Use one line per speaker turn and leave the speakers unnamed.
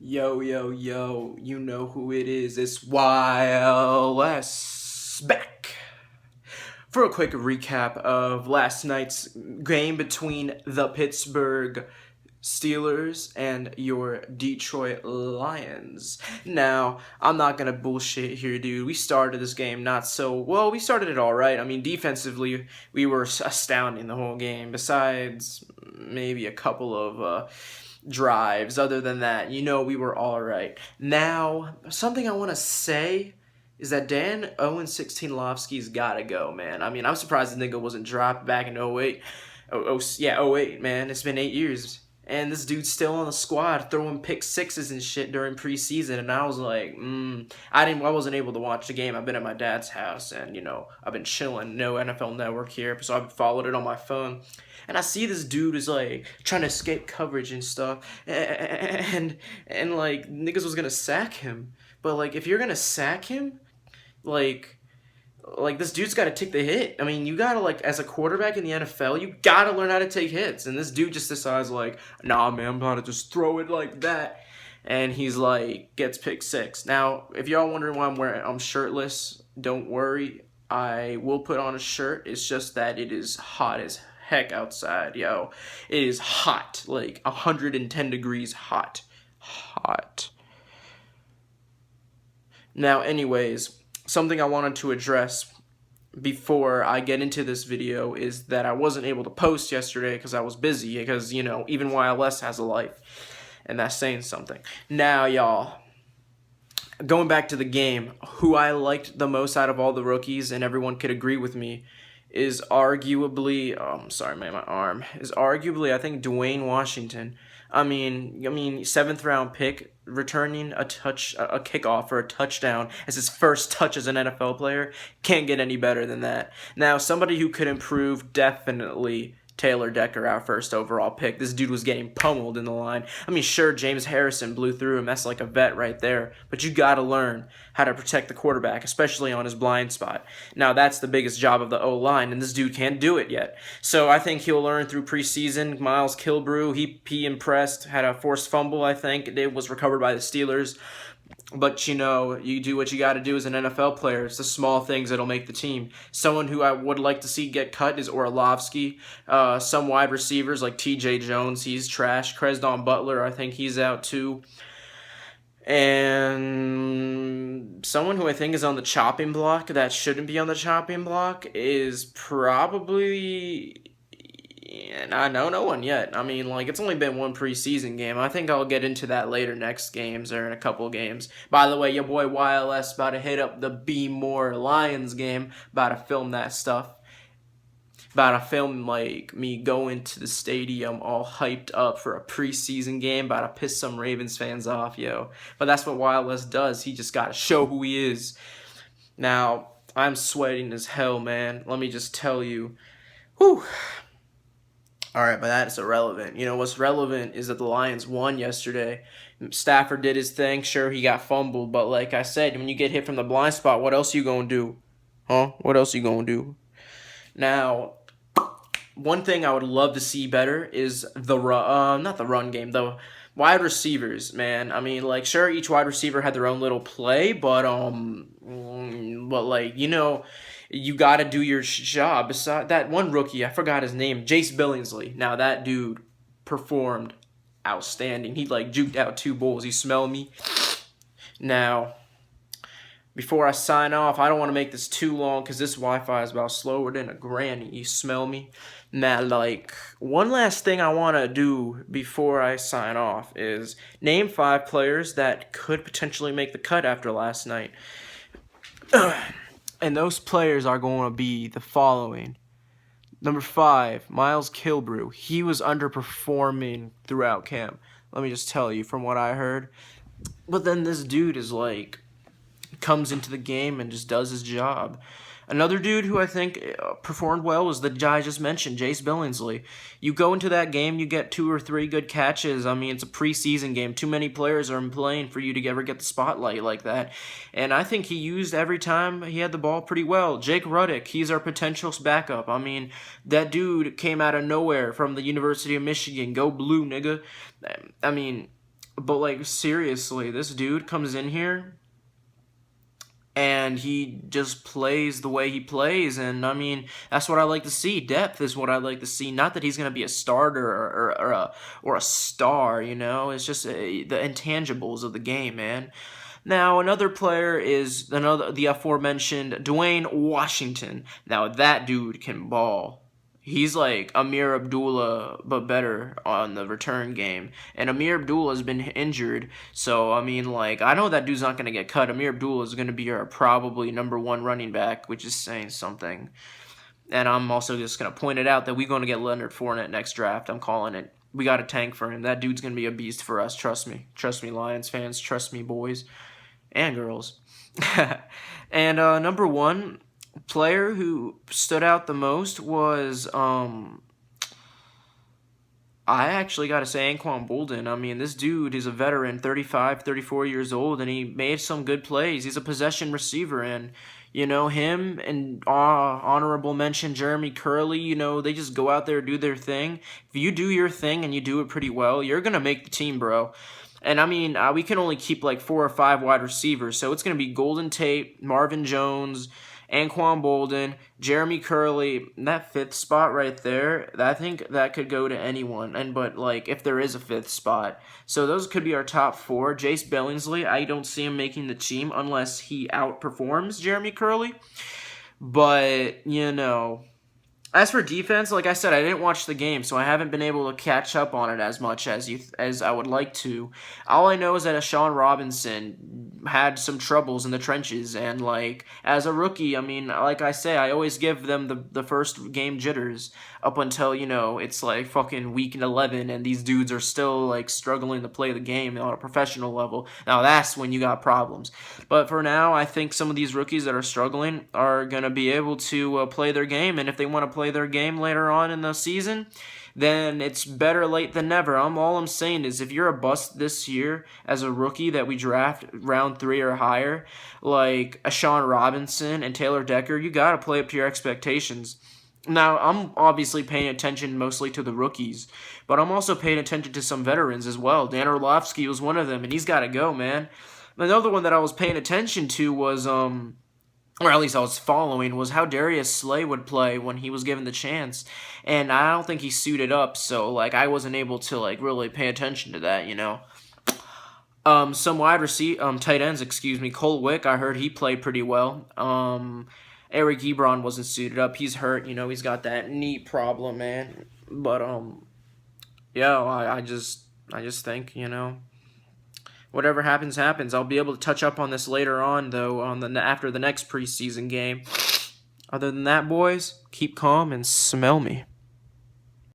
Yo, yo, yo, you know who it is. It's YLS back for a quick recap of last night's game between the Pittsburgh Steelers and your Detroit Lions. Now, I'm not gonna bullshit here, dude. We started this game not so well. We started it all right. I mean, defensively, we were astounding the whole game. Besides maybe a couple of drives. Other than that, we were all right. Now, something I want to say is that Dan 0-16 Lofsky's got to go, man. I mean, I'm surprised the nigga wasn't dropped back in '08. '08, man. It's been 8 years. And this dude's still on the squad throwing pick sixes and shit during preseason. And I was like, I wasn't able to watch the game. I've been at my dad's house and, I've been chilling. No NFL Network here. So I've followed it on my phone. And I see this dude is like trying to escape coverage and stuff. And like niggas was gonna sack him. But like if you're gonna sack him, like this dude's got to take the hit. I mean, you gotta like as a quarterback in the NFL, you gotta learn how to take hits. And this dude just decides like, nah, man, I'm about to just throw it like that. And he's like gets pick six. Now, if y'all wondering why I'm shirtless, don't worry. I will put on a shirt. It's just that it is hot as heck outside, yo. It is hot, like 110 degrees hot. Hot. Now, anyways, something I wanted to address before I get into this video is that I wasn't able to post yesterday because I was busy, because, even YLS has a life, and that's saying something. Now, y'all, going back to the game, who I liked the most out of all the rookies, and everyone could agree with me, is arguably, I think, Dwayne Washington. I mean, seventh round pick, returning a kickoff or a touchdown as his first touch as an NFL player. Can't get any better than that. Now, somebody who could improve, definitely Taylor Decker, our first overall pick. This dude was getting pummeled in the line. I mean, sure, James Harrison blew through him. That's like a vet right there. But you got to learn how to protect the quarterback, especially on his blind spot. Now, that's the biggest job of the O-line, and this dude can't do it yet. So I think he'll learn through preseason. Miles Kilbrew, he impressed, had a forced fumble, I think. It was recovered by the Steelers. But, you do what you got to do as an NFL player. It's the small things that'll make the team. Someone who I would like to see get cut is Orlovsky. Some wide receivers like TJ Jones, he's trash. Cresdon Butler, I think he's out too. And someone who I think is on the chopping block that shouldn't be on the chopping block is probably... And I know no one yet. I mean, like, it's only been one preseason game. I think I'll get into that later next games or in a couple games. By the way, your boy YLS about to hit up the Be More Lions game. About to film that stuff. About to film, like, me going to the stadium all hyped up for a preseason game. About to piss some Ravens fans off, yo. But that's what YLS does. He just got to show who he is. Now, I'm sweating as hell, man. Let me just tell you. Whew. Alright, but that's irrelevant. What's relevant is that the Lions won yesterday. Stafford did his thing. Sure, he got fumbled, but like I said, when you get hit from the blind spot, what else you gonna do? Huh? What else you gonna do? Now, one thing I would love to see better is not the run game, the wide receivers, man. I mean, like, sure, each wide receiver had their own little play, but like, you got to do your job. Besides that one rookie, I forgot his name, Jace Billingsley. Now, that dude performed outstanding. He, like, juked out 2 bulls. You smell me? Now, before I sign off, I don't want to make this too long because this Wi-Fi is about slower than a granny. You smell me? Now, like, one last thing I want to do before I sign off is name 5 players that could potentially make the cut after last night. And those players are going to be the following. Number 5, Miles Kilbrew. He was underperforming throughout camp. Let me just tell you from what I heard. But then this dude is like, comes into the game and just does his job. Another dude who I think performed well was the guy I just mentioned, Jace Billingsley. You go into that game, you get 2 or 3 good catches. I mean, it's a preseason game. Too many players are playing for you to ever get the spotlight like that. And I think he used every time he had the ball pretty well. Jake Ruddick, he's our potential backup. I mean, that dude came out of nowhere from the University of Michigan. Go blue, nigga. I mean, But like seriously, this dude comes in here and he just plays the way he plays, and I mean that's what I like to see. Depth is what I like to see. Not that he's gonna be a starter or a star, you know. It's just the intangibles of the game, man. Now another player is the aforementioned Dwayne Washington. Now that dude can ball. He's like Amir Abdullah, but better on the return game. And Amir Abdullah's been injured, so I mean, like, I know that dude's not gonna get cut. Amir Abdullah is gonna be our probably #1 running back, which is saying something. And I'm also just gonna point it out that we're gonna get Leonard Fournette next draft. I'm calling it. We got a tank for him. That dude's gonna be a beast for us. Trust me, Lions fans. Trust me, boys and girls. And #1 player who stood out the most was I actually got to say Anquan Boldin. I mean, this dude is a veteran, 35, 34 years old, and he made some good plays. He's a possession receiver, and, you know, him and honorable mention Jeremy Curley, you know, they just go out there, do their thing. If you do your thing and you do it pretty well, you're going to make the team, bro. And, I mean, we can only keep, like, 4 or 5 wide receivers, so it's going to be Golden Tate, Marvin Jones, Anquan Boldin, Jeremy Curley, that 5th spot right there, I think that could go to anyone. But like if there is a 5th spot, so those could be our top 4. Jace Billingsley, I don't see him making the team unless he outperforms Jeremy Curley. But you know, as for defense, like I said, I didn't watch the game, so I haven't been able to catch up on it as much as I would like to. All I know is that Ashawn Robinson had some troubles in the trenches, and like as a rookie, I mean, like I say, I always give them the first game jitters up until, you know, it's like fucking week 11, and these dudes are still like struggling to play the game on a professional level. Now that's when you got problems. But for now, I think some of these rookies that are struggling are gonna be able to play their game, and if they want to play their game later on in the season, then it's better late than never. All I'm saying is if you're a bust this year as a rookie that we draft round 3 or higher, like Ashawn Robinson and Taylor Decker, you got to play up to your expectations. Now, I'm obviously paying attention mostly to the rookies, but I'm also paying attention to some veterans as well. Dan Orlovsky was one of them, and he's got to go, man. Another one that I was paying attention to was or at least I was following, was how Darius Slay would play when he was given the chance. And I don't think he suited up, so like I wasn't able to like really pay attention to that, you know. Some tight ends, excuse me. Cole Wick, I heard he played pretty well. Eric Ebron wasn't suited up. He's hurt, you know, he's got that knee problem, man. But yeah, I just think, you know, whatever happens, happens. I'll be able to touch up on this later on, though, after the next preseason game. Other than that, boys, keep calm and smell me.